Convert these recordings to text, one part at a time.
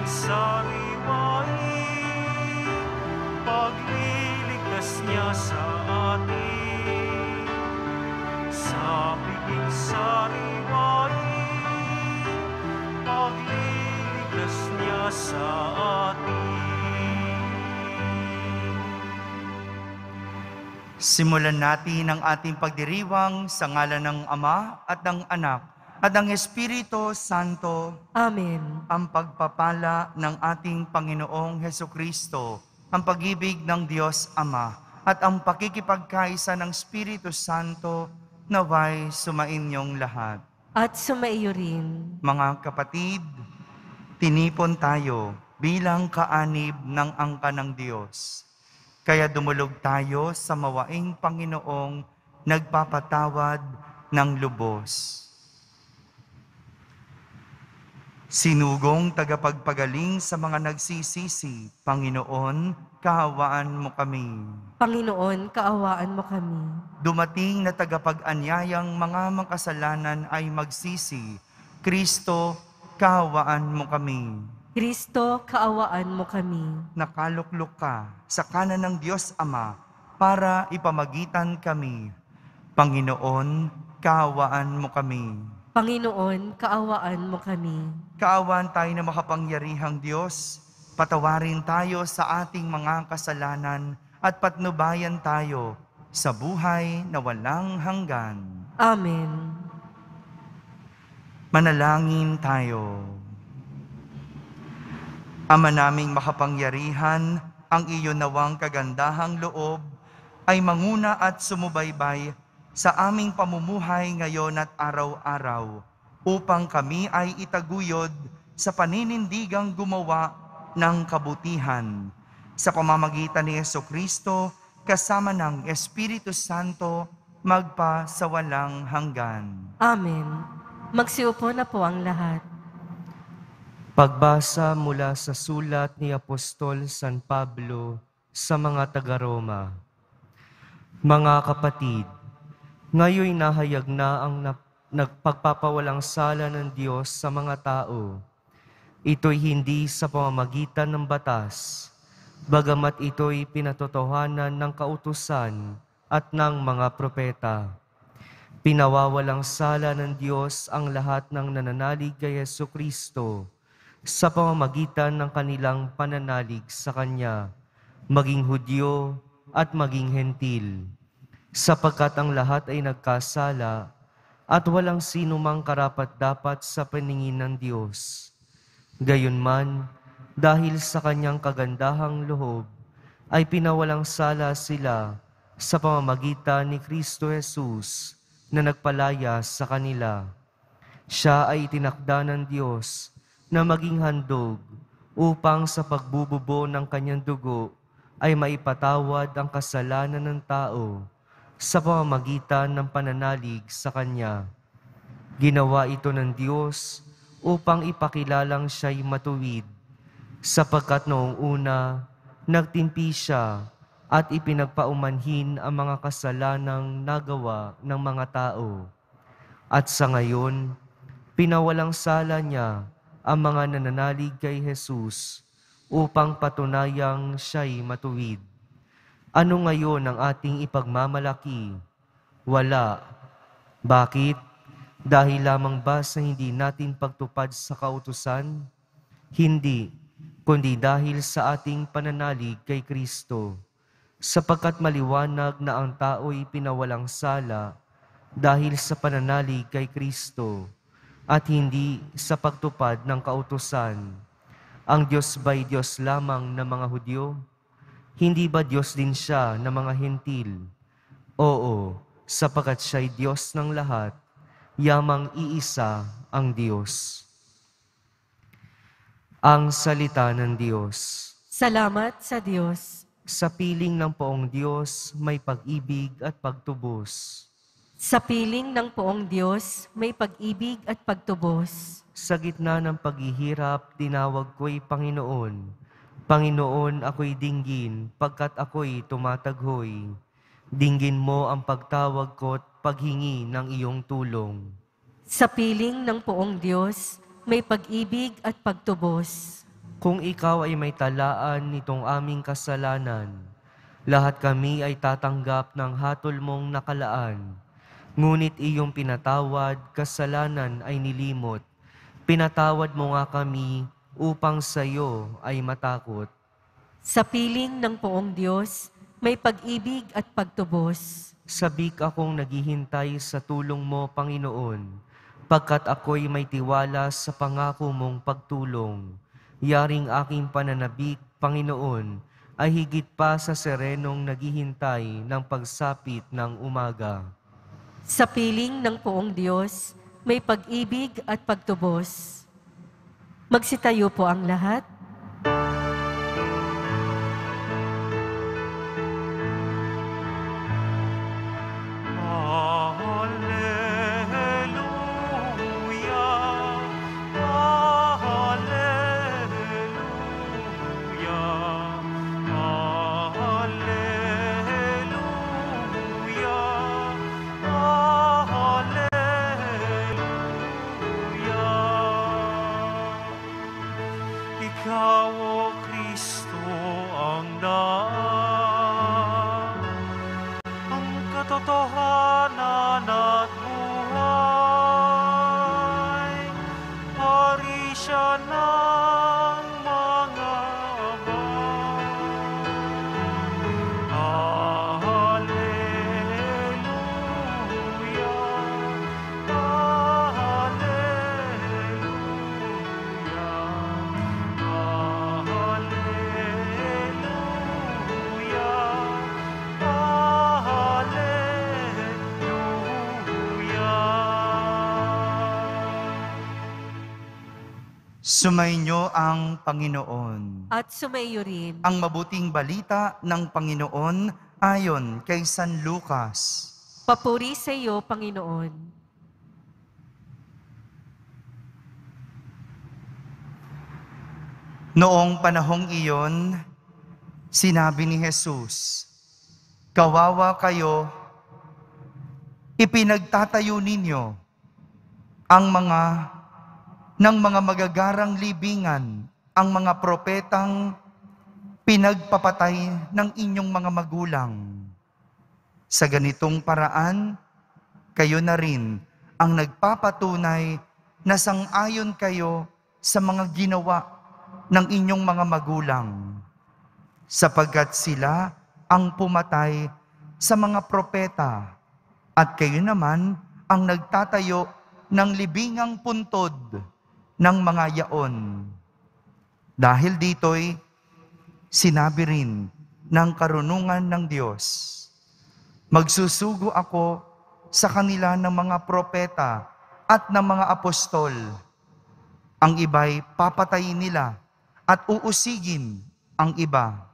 sariwain, pagliligtas niya sa atin. Sa piging sariwain, pagliligtas niya sa atin. Simulan natin ang ating pagdiriwang sa ngalan ng Ama at ng Anak at ng Espiritu Santo. Amen. Ang pagpapala ng ating Panginoong Hesukristo, ang pag-ibig ng Diyos Ama, at ang pakikipagkaisa ng Espiritu Santo naway sumainyong lahat. At sumaiyo rin. Mga kapatid, tinipon tayo bilang kaanib ng angka ng Diyos. Kaya dumulog tayo sa mawaing Panginoong nagpapatawad ng lubos. Sinugong tagapagpagaling sa mga nagsisisi, Panginoon, kaawaan mo kami. Panginoon, kaawaan mo kami. Dumating na tagapag-anyayang mga makasalanan ay magsisi, Kristo, kaawaan mo kami. Kristo, kaawaan mo kami. Nakaluklok ka sa kanan ng Diyos Ama para ipamagitan kami. Panginoon, kaawaan mo kami. Panginoon, kaawaan mo kami. Kaawaan tayo na makapangyarihang Diyos, patawarin tayo sa ating mga kasalanan at patnubayan tayo sa buhay na walang hanggan. Amen. Manalangin tayo. Ama naming makapangyarihan, ang iyo nawang kagandahang loob ay manguna at sumubaybay sa aming pamumuhay ngayon at araw-araw upang kami ay itaguyod sa paninindigang gumawa ng kabutihan. Sa pamamagitan ni Jesucristo, kasama ng Espiritu Santo, magpa sa walang hanggan. Amen. Magsiupo na po ang lahat. Pagbasa mula sa sulat ni Apostol San Pablo sa mga taga-Roma. Mga kapatid, ngayon nahayag na ang nagpagpapawalang sala ng Diyos sa mga tao. Ito'y hindi sa pamamagitan ng batas, bagamat ito'y pinatotohanan ng kautusan at ng mga propeta. Pinawawalang sala ng Diyos ang lahat ng nananalig kay Jesucristo sa pamamagitan ng kanilang pananalig sa Kanya, maging Hudyo at maging Hentil, sapagkat ang lahat ay nagkasala at walang sino mang karapat-dapat sa paningin ng Diyos. Gayunman, dahil sa Kanyang kagandahang loob, ay pinawalang sala sila sa pamamagitan ni Kristo Jesus na nagpalaya sa kanila. Siya ay itinakda ng Diyos na maging handog upang sa pagbububo ng kanyang dugo ay maipatawad ang kasalanan ng tao sa pamamagitan ng pananalig sa Kanya. Ginawa ito ng Diyos upang ipakilalang siya'y matuwid, sapagkat noong una, nagtimpi siya at ipinagpaumanhin ang mga kasalanang nagawa ng mga tao. At sa ngayon, pinawalang sala niya ang mga nananalig kay Jesus upang patunayang siya'y matuwid. Ano ngayon ang ating ipagmamalaki? Wala. Bakit? Dahil lamang ba sa hindi natin pagtupad sa kautusan? Hindi, kundi dahil sa ating pananalig kay Kristo. Sapagkat maliwanag na ang tao'y pinawalang sala dahil sa pananalig kay Kristo at hindi sa pagtupad ng kautusan. Ang Diyos ba'y Diyos lamang ng mga Hudyo? Hindi ba Diyos din siya ng mga Hentil? Oo, sapagkat siya'y Diyos ng lahat, yamang iisa ang Diyos. Ang salita ng Diyos. Salamat sa Diyos. Sa piling ng poong Diyos, may pag-ibig at pagtubos. Sa piling ng poong Diyos, may pag-ibig at pagtubos. Sa gitna ng paghihirap, tinawag ko'y Panginoon. Panginoon, ako'y dinggin, pagkat ako'y tumataghoy. Dinggin mo ang pagtawag ko't paghingi ng iyong tulong. Sa piling ng poong Diyos, may pag-ibig at pagtubos. Kung ikaw ay may talaan nitong aming kasalanan, lahat kami ay tatanggap ng hatol mong nakalaan. Ngunit iyong pinatawad, kasalanan ay nilimot. Pinatawad mo nga kami upang sa iyo ay matakot. Sa piling ng poong Diyos, may pag-ibig at pagtubos. Sabik akong naghihintay sa tulong mo, Panginoon, pagkat ako'y may tiwala sa pangako mong pagtulong. Yaring aking pananabik, Panginoon, ay higit pa sa serenong naghihintay ng pagsapit ng umaga. Sa piling ng poong Diyos, may pag-ibig at pagtubos. Magsitayo po ang lahat. Ikaw, O Kristo, ang daan, ang katotohanan at buhay. Hari siya ng mga abang. Alleluia, Sumainyo ang Panginoon. At sumaiyo rin. Ang mabuting balita ng Panginoon ayon kay San Lucas. Papuri sa iyo, Panginoon. Noong panahong iyon, sinabi ni Jesus, "Kawawa kayo, ipinagtatayo ninyo ang ng mga magagarang libingan, ang mga propetang pinagpapatay ng inyong mga magulang. Sa ganitong paraan, kayo na rin ang nagpapatunay na sang-ayon kayo sa mga ginawa ng inyong mga magulang, sapagkat sila ang pumatay sa mga propeta, at kayo naman ang nagtatayo ng libingang puntod ng mga yaon. Dahil dito'y sinabi rin ng karunungan ng Diyos, magsusugo ako sa kanila ng mga propeta at ng mga apostol. Ang iba'y papatayin nila at uusigin ang iba.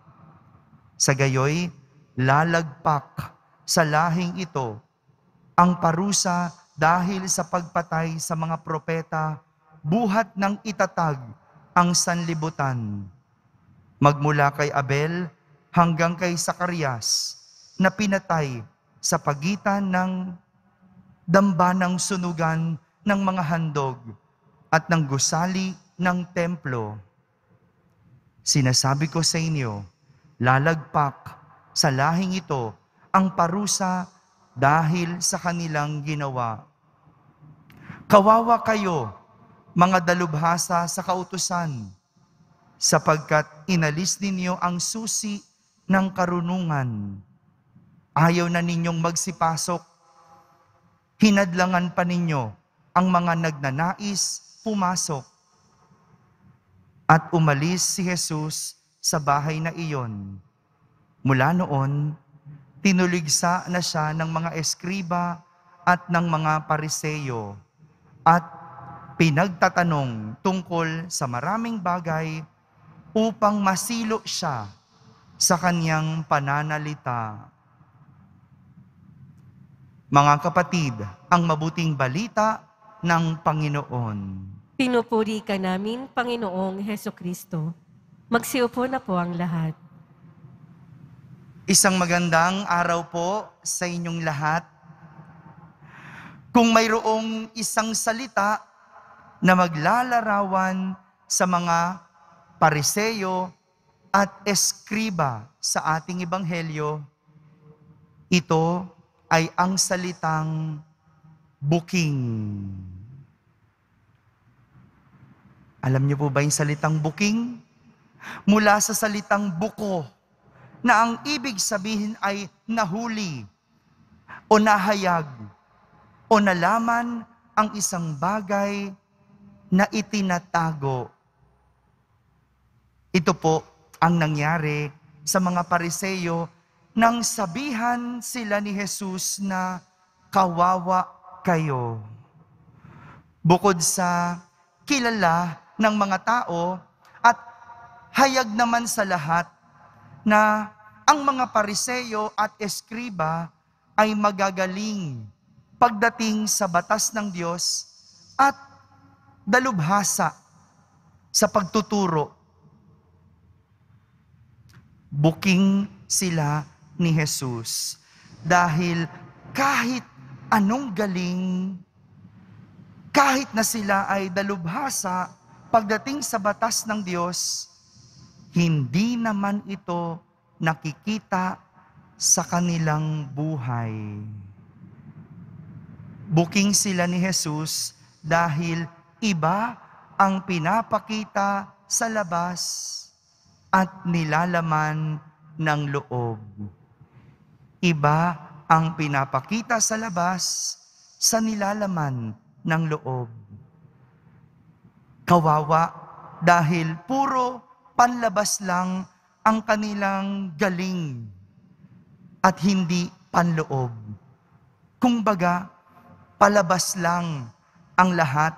Sa gayoy, lalagpak sa lahing ito ang parusa dahil sa pagpatay sa mga propeta, buhat ng itatag ang sanlibutan. Magmula kay Abel hanggang kay Zacarias, na pinatay sa pagitan ng dambanang sunugan ng mga handog at ng gusali ng templo. Sinasabi ko sa inyo, lalagpak sa lahing ito ang parusa dahil sa kanilang ginawa. Kawawa kayo, mga dalubhasa sa kautusan, sapagkat inalis ninyo ang susi ng karunungan. Ayaw na ninyong magsipasok. Hinadlangan pa ninyo ang mga nagnanais pumasok. At umalis si Jesus sa bahay na iyon. Mula noon, tinuligsa na siya ng mga eskriba at ng mga pariseyo at pinagtatanong tungkol sa maraming bagay upang masilo siya sa kanyang pananalita. Mga kapatid, ang mabuting balita ng Panginoon. Pinupuri ka namin, Panginoong Hesukristo. Magsiupo na po ang lahat. Isang magandang araw po sa inyong lahat. Kung mayroong isang salita na maglalarawan sa mga Pariseo at Eskriba sa ating ebanghelyo, ito ay ang salitang buking. Alam niyo po ba yung salitang buking? Mula sa salitang buko, na ang ibig sabihin ay nahuli, o nahayag, o nalaman ang isang bagay na itinatago. Ito po ang nangyari sa mga Pariseo nang sabihan sila ni Jesus na kawawa kayo. Bukod sa kilala ng mga tao at hayag naman sa lahat na ang mga Pariseo at Eskriba ay magagaling pagdating sa batas ng Diyos at dalubhasa sa pagtuturo. Buking sila ni Jesus dahil kahit anong galing, kahit na sila ay dalubhasa pagdating sa batas ng Diyos, hindi naman ito nakikita sa kanilang buhay. Buking sila ni Jesus dahil iba ang pinapakita sa labas at nilalaman ng loob. Iba ang pinapakita sa labas sa nilalaman ng loob. Kawawa dahil puro panlabas lang ang kanilang galing at hindi panloob. Kumbaga, palabas lang ang lahat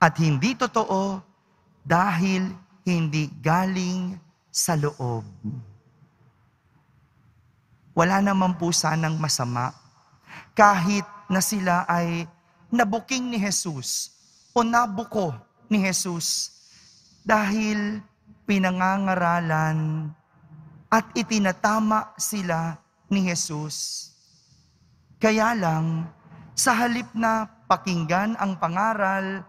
at hindi totoo dahil hindi galing sa loob. Wala naman po sanang masama kahit na sila ay nabuking ni Jesus o nabuko ni Jesus dahil pinangangaralan at itinatama sila ni Jesus. Kaya lang, sa halip na pakinggan ang pangaral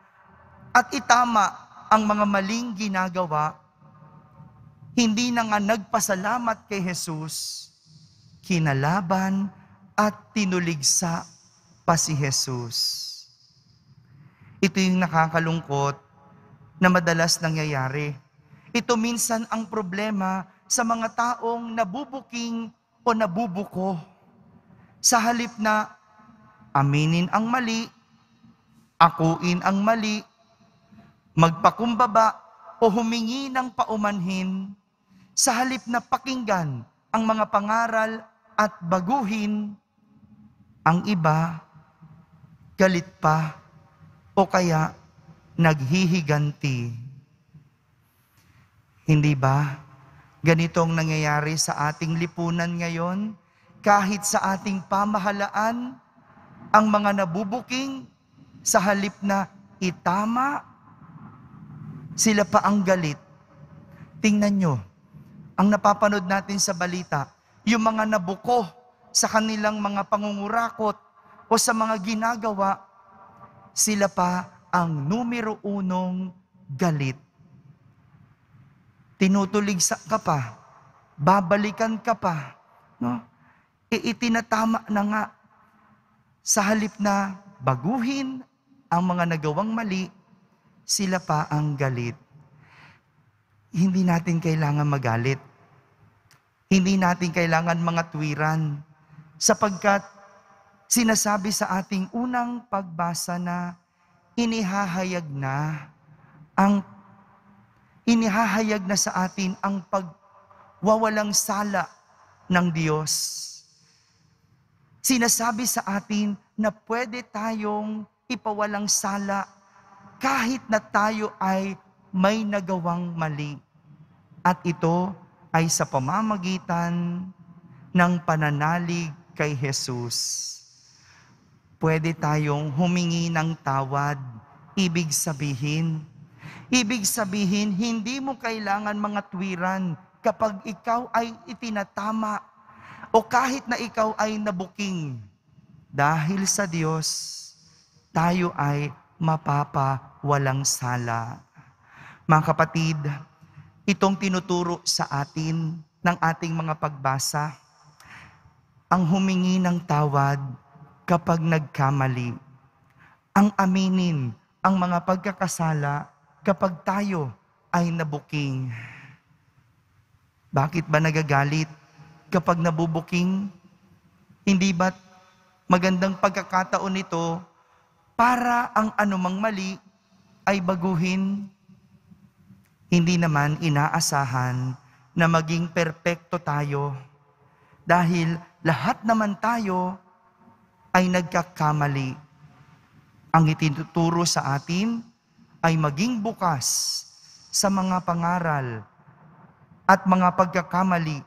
at itama ang mga maling ginagawa, hindi na nga nagpasalamat kay Jesus, kinalaban at tinuligsa pa si Jesus. Ito yung nakakalungkot na madalas nangyayari. Ito minsan ang problema sa mga taong nabubuking o nabubuko. Sa halip na aminin ang mali, akuin ang mali, magpakumbaba o humingi ng paumanhin, sa halip na pakinggan ang mga pangaral at baguhin, ang iba galit pa o kaya naghihiganti. Hindi ba ganitong nangyayari sa ating lipunan ngayon? Kahit sa ating pamahalaan, ang mga nabubuking sa halip na itama, sila pa ang galit. Tingnan nyo, ang napapanood natin sa balita, yung mga nabuko sa kanilang mga pangungurakot o sa mga ginagawa, sila pa ang numero unong galit. Tinutulig ka pa, babalikan ka pa, no? Itinatama na nga sa halip na baguhin ang mga nagawang mali, sila pa ang galit. Hindi natin kailangan magalit. Hindi natin kailangan mga tuwiran sapagkat sinasabi sa ating unang pagbasa na inihahayag na sa atin ang pagwawalang sala ng Diyos. Sinasabi sa atin na pwede tayong ipawalang sala kahit na tayo ay may nagawang mali. At ito ay sa pamamagitan ng pananalig kay Jesus. Pwede tayong humingi ng tawad. Ibig sabihin, hindi mo kailangan mga tuwiran kapag ikaw ay itinatama o kahit na ikaw ay nabuking. Dahil sa Diyos, tayo ay mapapawalang sala. Mga kapatid, itong tinuturo sa atin ng ating mga pagbasa, ang humingi ng tawad kapag nagkamali, ang aminin ang mga pagkakasala kapag tayo ay nabuking. Bakit ba nagagalit kapag nabubuking? Hindi ba't magandang pagkakataon ito para ang anumang mali ay baguhin? Hindi naman inaasahan na maging perpekto tayo dahil lahat naman tayo ay nagkakamali. Ang itinuturo sa atin ay maging bukas sa mga pangaral at mga pagkakamali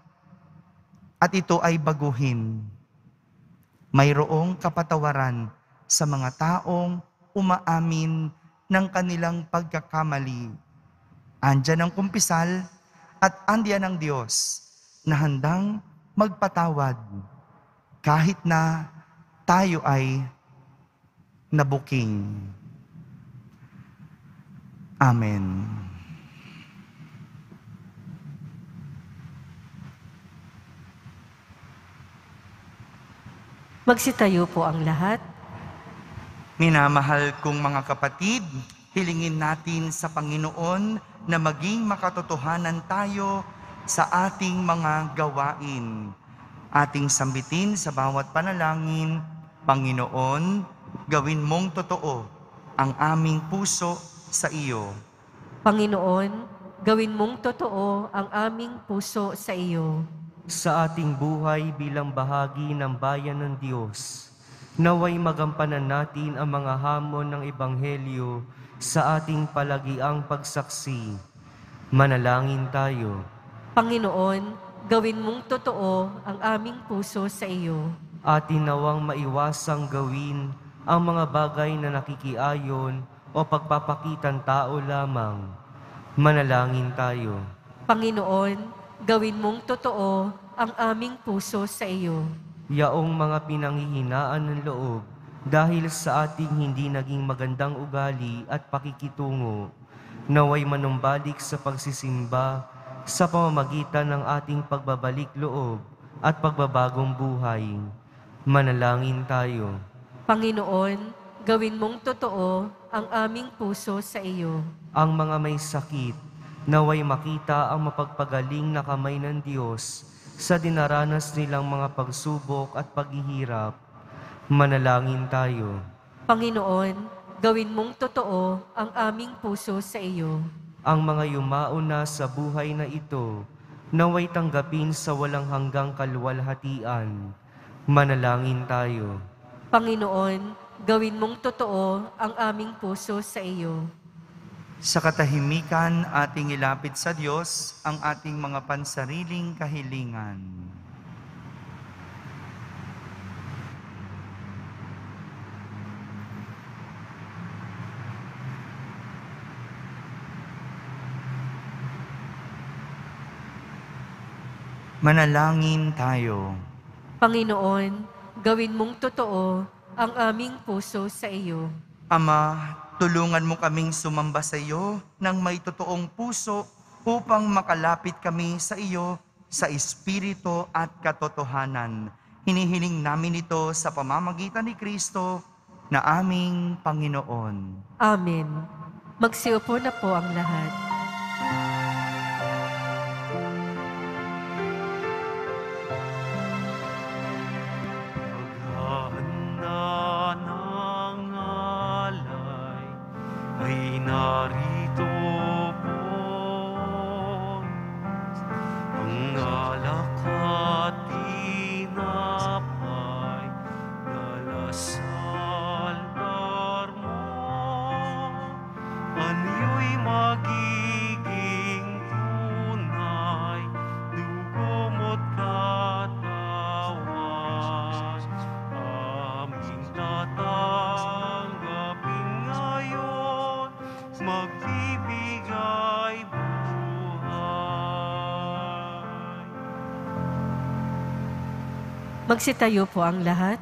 at ito ay baguhin. Mayroong kapatawaran sa mga taong umaamin ng kanilang pagkakamali. Andiyan ang kumpisal at andiyan ang Diyos na handang magpatawad kahit na tayo ay nabuking. Amen. Magsitayo po ang lahat. Minamahal kong mga kapatid, hilingin natin sa Panginoon na maging makatotohanan tayo sa ating mga gawain. Ating sambitin sa bawat panalangin, Panginoon, gawin mong totoo ang aming puso sa iyo. Panginoon, gawin mong totoo ang aming puso sa iyo. Sa ating buhay bilang bahagi ng bayan ng Diyos, naway magampanan natin ang mga hamon ng Ebanghelyo sa ating palagiang pagsaksi. Manalangin tayo. Panginoon, gawin mong totoo ang aming puso sa iyo. Atin nawang maiwasang gawin ang mga bagay na nakikiayon o pagpapakitang tao lamang. Manalangin tayo. Panginoon, gawin mong totoo ang aming puso sa iyo. Yaong mga pinanghihinaan ng loob dahil sa ating hindi naging magandang ugali at pakikitungo, naway manumbalik sa pagsisimba sa pamamagitan ng ating pagbabalik loob at pagbabagong buhay. Manalangin tayo. Panginoon, gawin mong totoo ang aming puso sa iyo. Ang mga may sakit, naway makita ang mapagpagaling na kamay ng Diyos sa dinaranas nilang mga pagsubok at paghihirap. Manalangin tayo. Panginoon, gawin mong totoo ang aming puso sa iyo. Ang mga yumao na sa buhay na ito, naway tanggapin sa walang hanggang kaluwalhatian. Manalangin tayo. Panginoon, gawin mong totoo ang aming puso sa iyo. Sa katahimikan, ating ilapit sa Diyos ang ating mga pansariling kahilingan. Manalangin tayo. Panginoon, gawin mong totoo ang aming puso sa iyo. Ama, tulungan mo kaming sumamba sa iyo ng may totoong puso upang makalapit kami sa iyo sa espiritu at katotohanan. Hinihiling namin ito sa pamamagitan ni Kristo na aming Panginoon. Amen. Magsiupo na po ang lahat. Paghahanda ng alay ay narito po. Ang alak at tinapay, dalasal mo. Ano'y magiging tunay, dugo mo't katawan. Aming tatanggapin ngayon, magbibigay buhay. Magsitayo po ang lahat.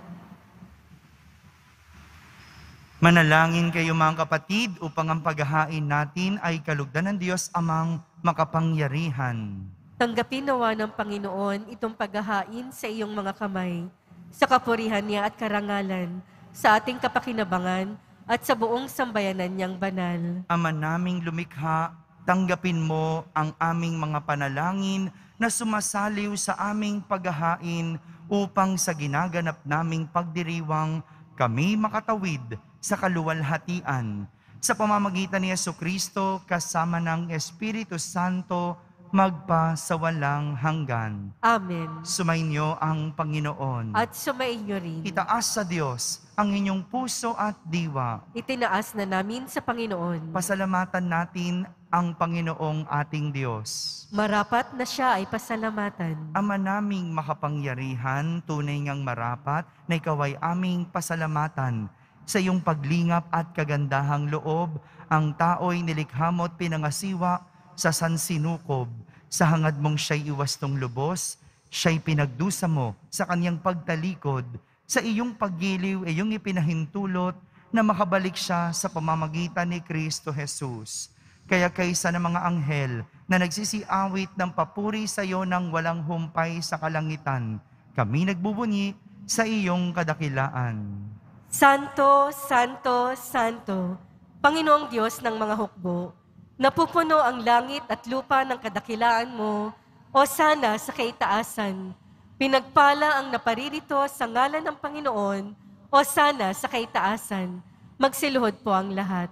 Manalangin kayo mga kapatid upang ang paghahain natin ay kalugdan ng Diyos amang makapangyarihan. Tanggapin nawa ng Panginoon itong paghahain sa iyong mga kamay, sa kapurihan niya at karangalan, sa ating kapakinabangan at sa buong sambayanan niyang banal. Ama naming lumikha, tanggapin mo ang aming mga panalangin na sumasaliw sa aming paghahain upang sa ginaganap naming pagdiriwang kami makatawid sa kaluwalhatian. Sa pamamagitan ni Jesucristo kasama ng Espiritu Santo, magpa sa walang hanggan. Amen. Sumainyo ang Panginoon. At sumainyo rin. Itaas sa Diyos ang inyong puso at diwa. Itinaas na namin sa Panginoon. Pasalamatan natin ang Panginoong ating Diyos. Marapat na siya ay pasalamatan. Ama naming makapangyarihan, tunay ngang marapat na ikaw ay aming pasalamatan. Sa iyong paglingap at kagandahang loob, ang tao'y nilikha mo at pinangasiwa sa sansinukob. Sa hangad mong siya'y iwastong lubos, siya'y pinagdusa mo sa kanyang pagtalikod. Sa iyong paggiliw, iyong ipinahintulot na makabalik siya sa pamamagitan ni Kristo Jesus. Kaya kaysa ng mga anghel na nagsisiawit ng papuri sa iyo ng walang humpay sa kalangitan, kami nagbubunyi sa iyong kadakilaan. Santo, Santo, Santo, Panginoong Diyos ng mga hukbo, napupuno ang langit at lupa ng kadakilaan mo, o sana sa kaitaasan. Pinagpala ang naparirito sa ngalan ng Panginoon, o sana sa kaitaasan. Magsiluhod po ang lahat.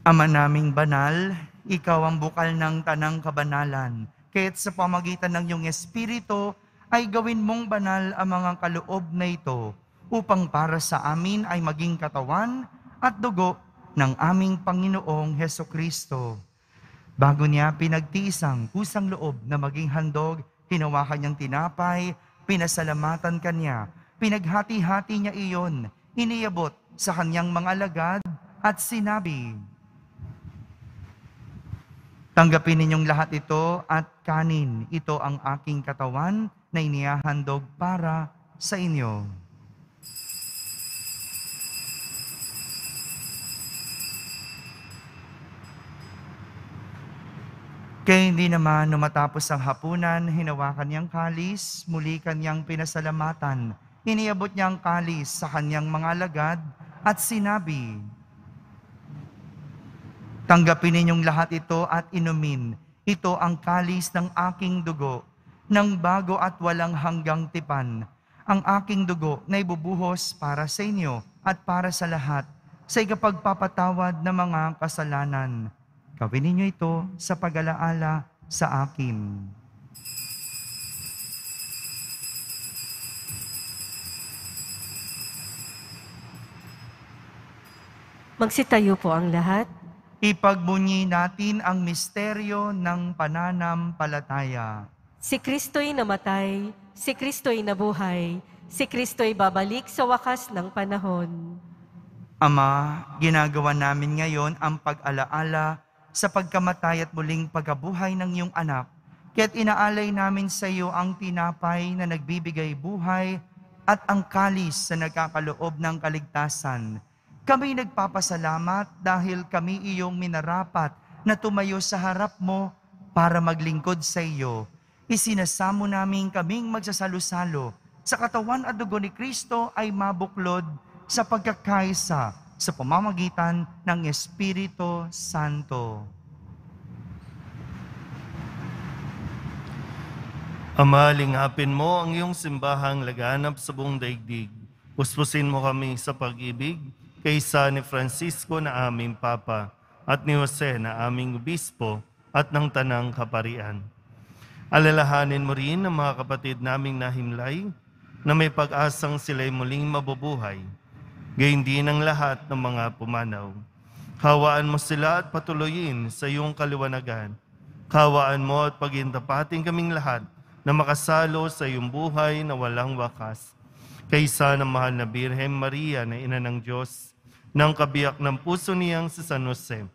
Ama naming banal, ikaw ang bukal ng tanang kabanalan. Kaya't sa pamagitan ng iyong Espiritu, ay gawin mong banal ang mga kaloob na ito upang para sa amin ay maging katawan at dugo ng aming Panginoong Hesukristo. Bago niya pinagtiisang kusang loob na maging handog, hinawakan niyang tinapay, pinasalamatan kanya, pinaghati-hati niya iyon, iniyabot sa kanyang mga alagad at sinabi, "Tanggapin ninyong lahat ito at kanin, ito ang aking katawan na inihahandog para sa inyo." Kaya hindi naman matapos ang hapunan, hinawakan niyang kalis, muli kanyang pinasalamatan. Iniabot niya ang kalis sa kanyang mga alagad at sinabi, "Tanggapin ninyong lahat ito at inumin. Ito ang kalis ng aking dugo, ng bago at walang hanggang tipan. Ang aking dugo na ibubuhos para sa inyo at para sa lahat, sa ikapagpapatawad ng mga kasalanan. Gawin ninyo ito sa pag-alaala sa akin." Magsitayo po ang lahat. Ipagbunyi natin ang misteryo ng pananampalataya. Si Kristo'y namatay, si Kristo'y nabuhay, si Kristo'y babalik sa wakas ng panahon. Ama, ginagawa namin ngayon ang pag-alaala sa pagkamatay at muling pagkabuhay ng iyong anak. Kaya't inaalay namin sa iyo ang tinapay na nagbibigay buhay at ang kalis na nagkakaloob ng kaligtasan. Kami nagpapasalamat dahil kami iyong minarapat na tumayo sa harap mo para maglingkod sa iyo. Isinasamo namin kaming magsasalo-salo sa katawan at dugo ni Kristo ay mabuklod sa pagkakaisa sa pamamagitan ng Espiritu Santo. Ama, lingapin mo ang iyong simbahang laganap sa buong daigdig. Puspusin mo kami sa pag-ibig kaysa ni Francisco na aming Papa at ni Jose na aming Obispo at ng Tanang Kaparian. Alalahanin mo rin ang mga kapatid naming nahimlay na may pag-asang sila'y muling mabubuhay. Gayon din ang lahat ng mga pumanaw. Hawaan mo sila at patuloyin sa iyong kaliwanagan. Hawaan mo at pagintapatin kaming lahat na makasalo sa iyong buhay na walang wakas. Kaysa ng mahal na Birhen Maria na Ina ng Diyos, ng kabiyak ng puso niyang si San Jose.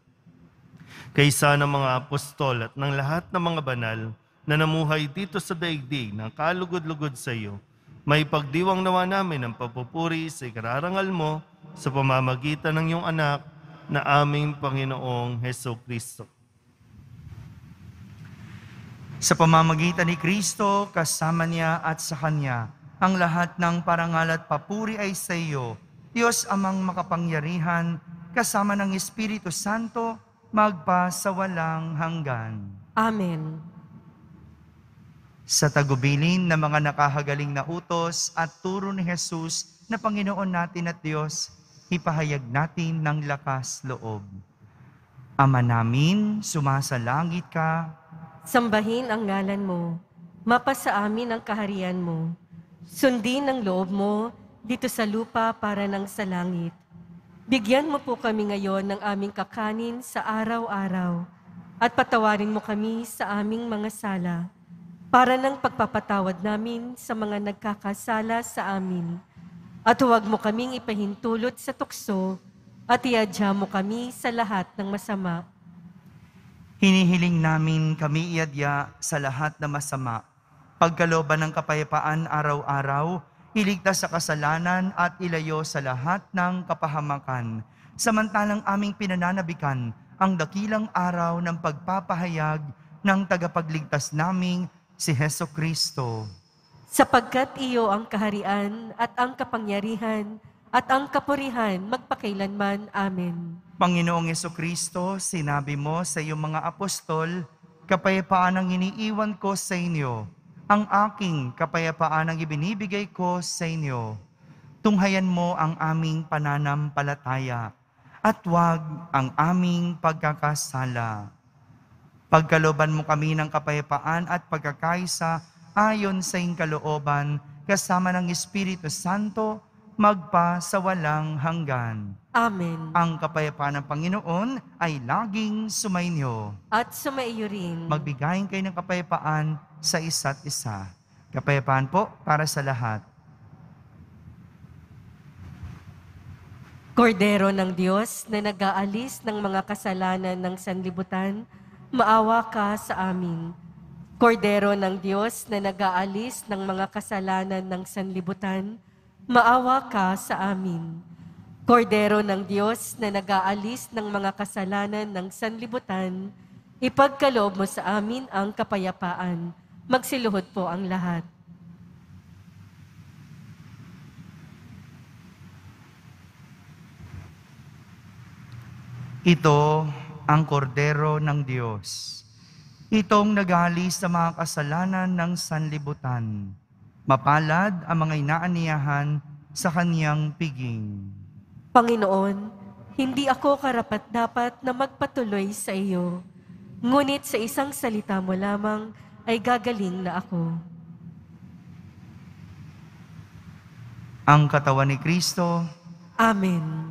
Kaysa ng mga apostol at ng lahat ng mga banal na namuhay dito sa daigdig ng kalugod-lugod sa iyo, May pagdiwang nawa namin ang papupuri sa ikararangal mo sa pamamagitan ng iyong anak na aming Panginoong Heso Kristo. Sa pamamagitan ni Kristo, kasama niya at sa Kanya, ang lahat ng parangal at papuri ay sa iyo, Diyos amang makapangyarihan, kasama ng Espiritu Santo, magpa sa walang hanggan. Amen. Sa tagubilin ng mga nakahagaling na utos at turo ni Jesus na Panginoon natin at Diyos, ipahayag natin ng lakas loob. Ama namin, sumasalangit ka, Sambahin ang ngalan mo. Mapasa amin ang kaharian mo. Sundin ang loob mo dito sa lupa para ng sa langit. Bigyan mo po kami ngayon ng aming kakanin sa araw-araw at patawarin mo kami sa aming mga sala para ng pagpapatawad namin sa mga nagkakasala sa amin. At huwag mo kaming ipahintulot sa tukso at iadya mo kami sa lahat ng masama. hinihiling namin kami iadya sa lahat na masama, pagkalooban ng kapayapaan araw-araw, iligtas sa kasalanan at ilayo sa lahat ng kapahamakan, samantalang aming pinananabikan ang dakilang araw ng pagpapahayag ng tagapagligtas naming si Heso Kristo. Sapagkat iyo ang kaharian at ang kapangyarihan at ang kapurihan magpakailanman. Amen. Panginoong Jesucristo, sinabi mo sa iyong mga apostol, kapayapaan ang iniiwan ko sa inyo, ang aking kapayapaan ang ibinibigay ko sa inyo. Tunghayan mo ang aming pananampalataya at huwag ang aming pagkakasala. Pagkalooban mo kami ng kapayapaan at pagkakaisa ayon sa iyong kalooban, kasama ng Espiritu Santo, magpa sa walang hanggan. Amen. Ang kapayapaan ng Panginoon ay laging sumainyo. At sumaiyo rin. Magbigayin kayo ng kapayapaan sa isa't isa. Kapayapaan po para sa lahat. Kordero ng Diyos na nag-aalis ng mga kasalanan ng sanlibutan, maawa ka sa amin. Kordero ng Diyos na nag-aalis ng mga kasalanan ng sanlibutan, maawa ka sa amin. Kordero ng Diyos na nag-aalis ng mga kasalanan ng sanlibutan, ipagkaloob mo sa amin ang kapayapaan. Magsiluhod po ang lahat. Ito ang kordero ng Diyos. Itong nag-aalis sa mga kasalanan ng sanlibutan. Mapalad ang mga inaaniyahan sa kaniyang piging. Panginoon, hindi ako karapat-dapat na magpatuloy sa iyo. Ngunit sa isang salita mo lamang ay gagaling na ako. Ang katawan ni Kristo. Amen.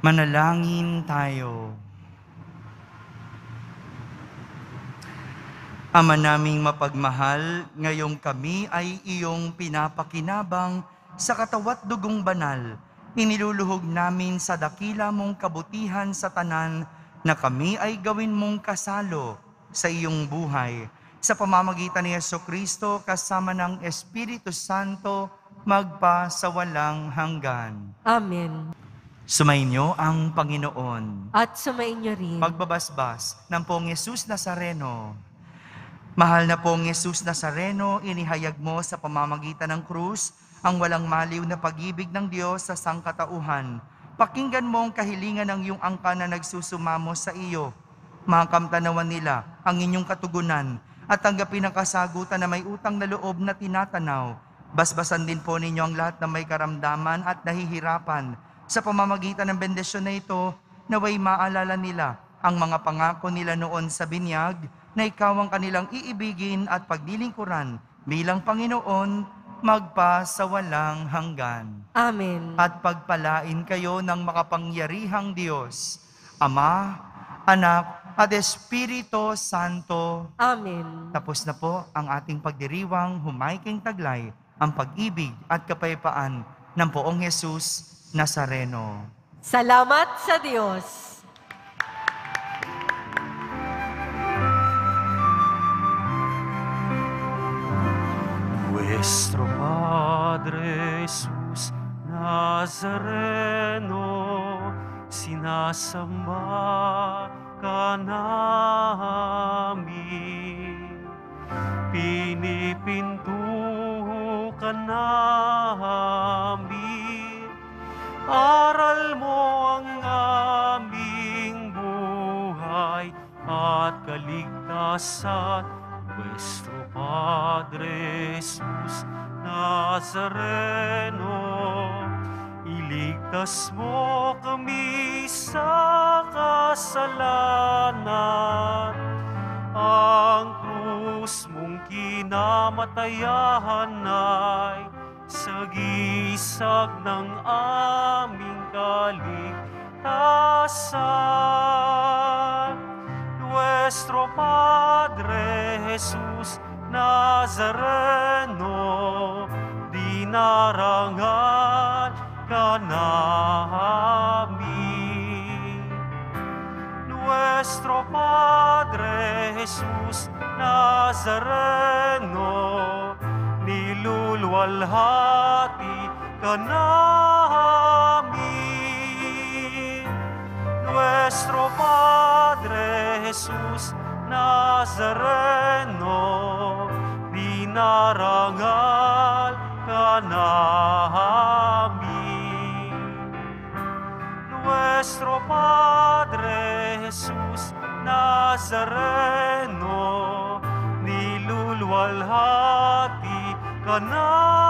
Manalangin tayo. Ama naming mapagmahal, ngayong kami ay iyong pinapakinabang sa katawat dugong banal. Iniluluhog namin sa dakila mong kabutihan sa tanan na kami ay gawin mong kasalo sa iyong buhay. Sa pamamagitan ni Jesucristo kasama ng Espiritu Santo, magpa sa walang hanggan. Amen. Sumainyo ang Panginoon. At sumainyo rin. Pagbabasbas ng Pong Yesus Nazareno. Mahal na Pong Yesus Nazareno, inihayag mo sa pamamagitan ng krus ang walang maliw na pag-ibig ng Diyos sa sangkatauhan. Pakinggan mo ang kahilingan ng iyong angkan na nagsusumamo sa iyo. Makamtanawan nila ang inyong katugunan at tanggapin ang kasagutan na may utang na loob na tinatanaw. Basbasan din po ninyo ang lahat na may karamdaman at nahihirapan. Sa pamamagitan ng bendisyon na ito, naway maalala nila ang mga pangako nila noon sa binyag na ikaw ang kanilang iibigin at paglilingkuran bilang Panginoon magpasawalang hanggan. Amen. At pagpalain kayo ng makapangyarihang Diyos, Ama, Anak, at Espiritu Santo. Amen. Tapos na po ang ating pagdiriwang humaiking taglay ang pag-ibig at kapayapaan ng Poong Jesus Nazareno. Salamat sa Diyos. Nuestro Padre Jesus Nazareno, sinasamba ka namin, pinipintuho ka namin, aral mo ang aming buhay at kaligtasan. Nuestro Padre Jesus Nazareno, iligtas mo kami sa kasalanan. Ang krus mong kinamatayan ay sagisag ng aming kaligtasan. Nuestro Padre Jesus Nazareno, dinarangan ka namin. Nuestro Padre Jesus Nazareno, niluluwalhati ka namin. Nuestro Padre Jesus Nazareno, dinarangal ka namin. Nuestro Padre Jesus Nazareno, niluluwalhati ka namin.